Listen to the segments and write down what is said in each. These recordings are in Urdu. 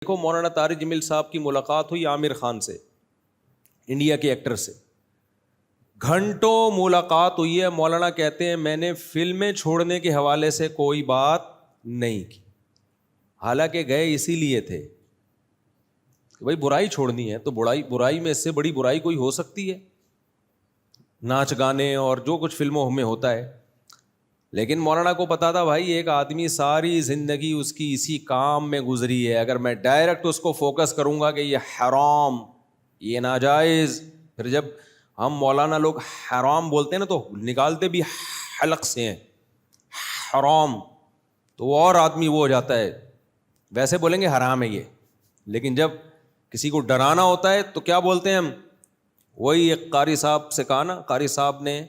دیکھو مولانا طارق جمیل صاحب کی ملاقات ہوئی عامر خان سے، انڈیا کے ایکٹر سے، گھنٹوں ملاقات ہوئی ہے. مولانا کہتے ہیں میں نے فلمیں چھوڑنے کے حوالے سے کوئی بات نہیں کی، حالانکہ گئے اسی لیے تھے کہ بھائی برائی چھوڑنی ہے. تو برائی میں اس سے بڑی برائی کوئی ہو سکتی ہے؟ ناچ گانے اور جو کچھ فلموں میں ہوتا ہے. لیکن مولانا کو پتا تھا بھائی ایک آدمی ساری زندگی اس کی اسی کام میں گزری ہے، اگر میں ڈائریکٹ اس کو فوکس کروں گا کہ یہ حرام، یہ ناجائز، پھر جب ہم مولانا لوگ حرام بولتے ہیں نا تو نکالتے بھی حلق سے ہیں حرام، تو وہ اور آدمی وہ ہو جاتا ہے. ویسے بولیں گے حرام ہے یہ، لیکن جب کسی کو ڈرانا ہوتا ہے تو کیا بولتے ہیں ہم؟ وہی ایک قاری صاحب سے کہا نا، قاری صاحب نے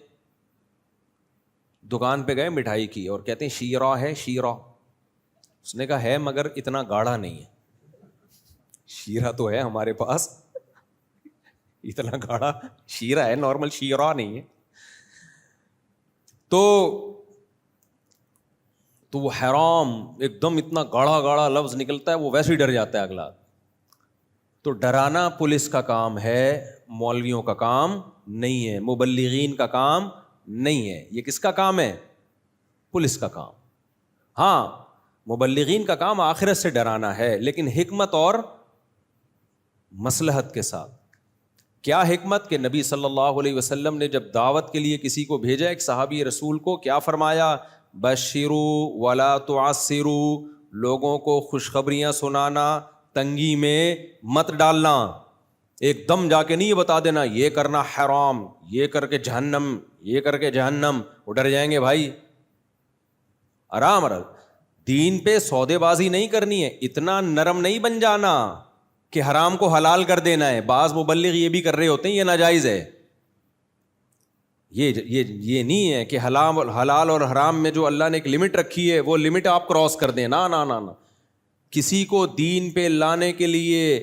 دکان پہ گئے مٹھائی کی اور کہتے ہیں شیرہ ہے شیرہ. اس نے کہا ہے مگر اتنا گاڑھا نہیں ہے. شیرہ تو ہے ہمارے پاس، اتنا گاڑھا شیرہ ہے، نارمل شیرہ نہیں ہے. تو وہ حرام ایک دم اتنا گاڑھا گاڑھا لفظ نکلتا ہے، وہ ویسے ہی ڈر جاتا ہے اگلا. تو ڈرانا پولیس کا کام ہے، مولویوں کا کام نہیں ہے، مبلغین کا کام نہیں ہے. یہ کس کا کام ہے؟ پولیس کا کام. ہاں مبلغین کا کام آخرت سے ڈرانا ہے، لیکن حکمت اور مصلحت کے ساتھ. کیا حکمت؟ کہ نبی صلی اللہ علیہ وسلم نے جب دعوت کے لیے کسی کو بھیجا ایک صحابی رسول کو، کیا فرمایا؟ بشروا ولا تعسروا، لوگوں کو خوشخبریاں سنانا، تنگی میں مت ڈالنا. ایک دم جا کے نہیں یہ بتا دینا یہ کرنا حرام، یہ کر کے جہنم، یہ کر کے جہنم. وہ ڈر جائیں گے بھائی. آرام دین پہ سودے بازی نہیں کرنی ہے، اتنا نرم نہیں بن جانا کہ حرام کو حلال کر دینا ہے. بعض مبلغ یہ بھی کر رہے ہوتے ہیں یہ ناجائز ہے. یہ نہیں ہے کہ حلال اور حرام میں جو اللہ نے ایک لمٹ رکھی ہے وہ لمٹ آپ کراس کر دیں. نا نا نا نا، کسی کو دین پہ لانے کے لیے،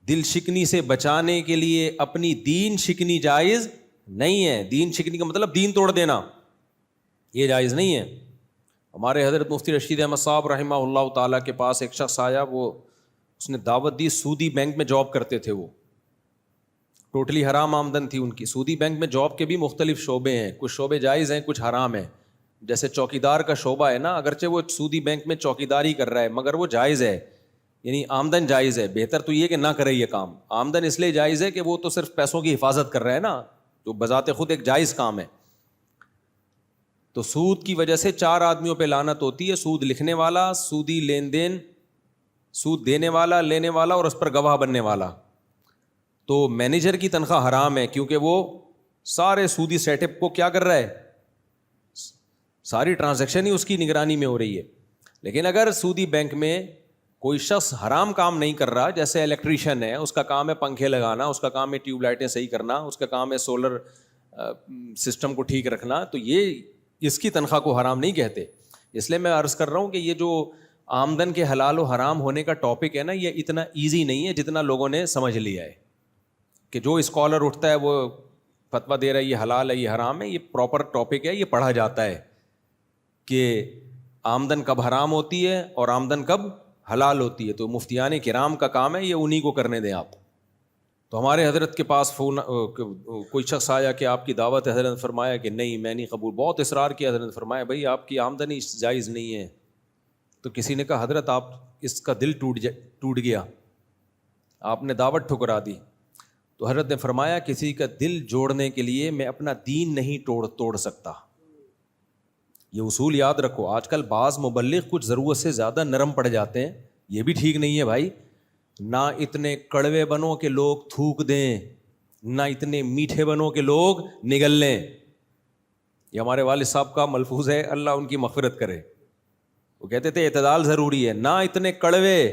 دل شکنی سے بچانے کے لیے اپنی دین شکنی جائز نہیں ہے. دین شکنی کا مطلب دین توڑ دینا، یہ جائز نہیں ہے. ہمارے حضرت مفتی رشید احمد صاحب رحمہ اللہ تعالیٰ کے پاس ایک شخص آیا، اس نے دعوت دی. سودی بینک میں جاب کرتے تھے، وہ ٹوٹلی حرام آمدن تھی ان کی. سودی بینک میں جاب کے بھی مختلف شعبے ہیں، کچھ شعبے جائز ہیں کچھ حرام ہیں. جیسے چوکیدار کا شعبہ ہے نا، اگرچہ وہ سودی بینک میں چوکیداری کر رہا ہے مگر وہ جائز ہے، یعنی آمدن جائز ہے. بہتر تو یہ کہ نہ کرے یہ کام. آمدن اس لیے جائز ہے کہ وہ تو صرف پیسوں کی حفاظت کر رہا ہے نا، جو بذات خود ایک جائز کام ہے. تو سود کی وجہ سے 4 آدمیوں پہ لعنت ہوتی ہے: سود لکھنے والا، سودی لین دین، سود دینے والا، لینے والا اور اس پر گواہ بننے والا. تو مینیجر کی تنخواہ حرام ہے کیونکہ وہ سارے سودی سیٹ اپ کو کیا کر رہا ہے، ساری ٹرانزیکشن ہی اس کی نگرانی میں ہو رہی ہے. لیکن اگر سودی بینک میں کوئی شخص حرام کام نہیں کر رہا، جیسے الیکٹریشین ہے، اس کا کام ہے پنکھے لگانا، اس کا کام ہے ٹیوب لائٹیں صحیح کرنا، اس کا کام ہے سولر سسٹم کو ٹھیک رکھنا، تو یہ اس کی تنخواہ کو حرام نہیں کہتے. اس لیے میں عرض کر رہا ہوں کہ یہ جو آمدن کے حلال و حرام ہونے کا ٹاپک ہے نا، یہ اتنا ایزی نہیں ہے جتنا لوگوں نے سمجھ لیا ہے. کہ جو اسکالر اٹھتا ہے وہ فتویٰ دے رہا ہے یہ حلال ہے یہ حرام ہے، یہ پراپر ٹاپک ہے، یہ پڑھا جاتا ہے کہ آمدن کب حرام ہوتی ہے اور آمدن کب حلال ہوتی ہے. تو مفتیان کرام کا کام ہے، یہ انہی کو کرنے دیں آپ. تو ہمارے حضرت کے پاس کوئی شخص آیا کہ آپ کی دعوت ہے، حضرت نے فرمایا کہ نہیں میں نہیں قبول. بہت اصرار کیا، حضرت نے فرمایا بھائی آپ کی آمدنی جائز نہیں ہے. تو کسی نے کہا حضرت آپ اس کا دل ٹوٹ گیا، آپ نے دعوت ٹھکرا دی. تو حضرت نے فرمایا کسی کا دل جوڑنے کے لیے میں اپنا دین نہیں توڑ سکتا. یہ اصول یاد رکھو. آج کل بعض مبلغ کچھ ضرورت سے زیادہ نرم پڑ جاتے ہیں، یہ بھی ٹھیک نہیں ہے بھائی. نہ اتنے کڑوے بنو کہ لوگ تھوک دیں، نہ اتنے میٹھے بنو کہ لوگ نگل لیں. یہ ہمارے والد صاحب کا ملفوظ ہے، اللہ ان کی مغفرت کرے. وہ کہتے تھے اعتدال ضروری ہے، نہ اتنے کڑوے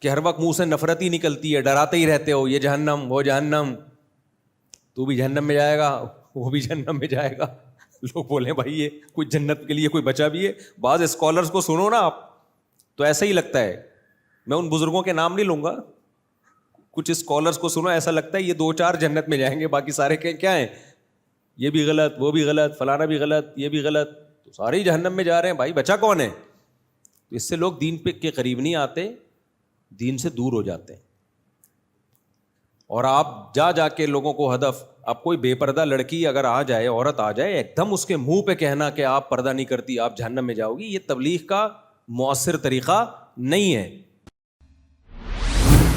کہ ہر وقت منہ سے نفرت ہی نکلتی ہے، ڈراتے ہی رہتے ہو یہ جہنم وہ جہنم، تو بھی جہنم میں جائے گا وہ بھی جہنم میں جائے گا. لوگ بولیں بھائی یہ کوئی جنت کے لیے کوئی بچا بھی ہے. بعض اسکالرز کو سنو نا آپ تو ایسا ہی لگتا ہے، میں ان بزرگوں کے نام نہیں لوں گا، کچھ اسکالرز کو سنو ایسا لگتا ہے یہ 2-4 جنت میں جائیں گے، باقی سارے کیا ہیں، یہ بھی غلط وہ بھی غلط فلانا بھی غلط یہ بھی غلط، تو سارے ہی جہنم میں جا رہے ہیں. بھائی بچا کون ہے؟ تو اس سے لوگ دین پہ کے قریب نہیں آتے, دین سے دور ہو جاتے ہیں. اور آپ جا کے لوگوں کو ہدف, اب کوئی بے پردہ لڑکی اگر آ جائے, عورت آ جائے, ایک دم اس کے منہ پہ کہنا کہ آپ پردہ نہیں کرتی آپ جہنم میں جاؤ گی, یہ تبلیغ کا مؤثر طریقہ نہیں ہے.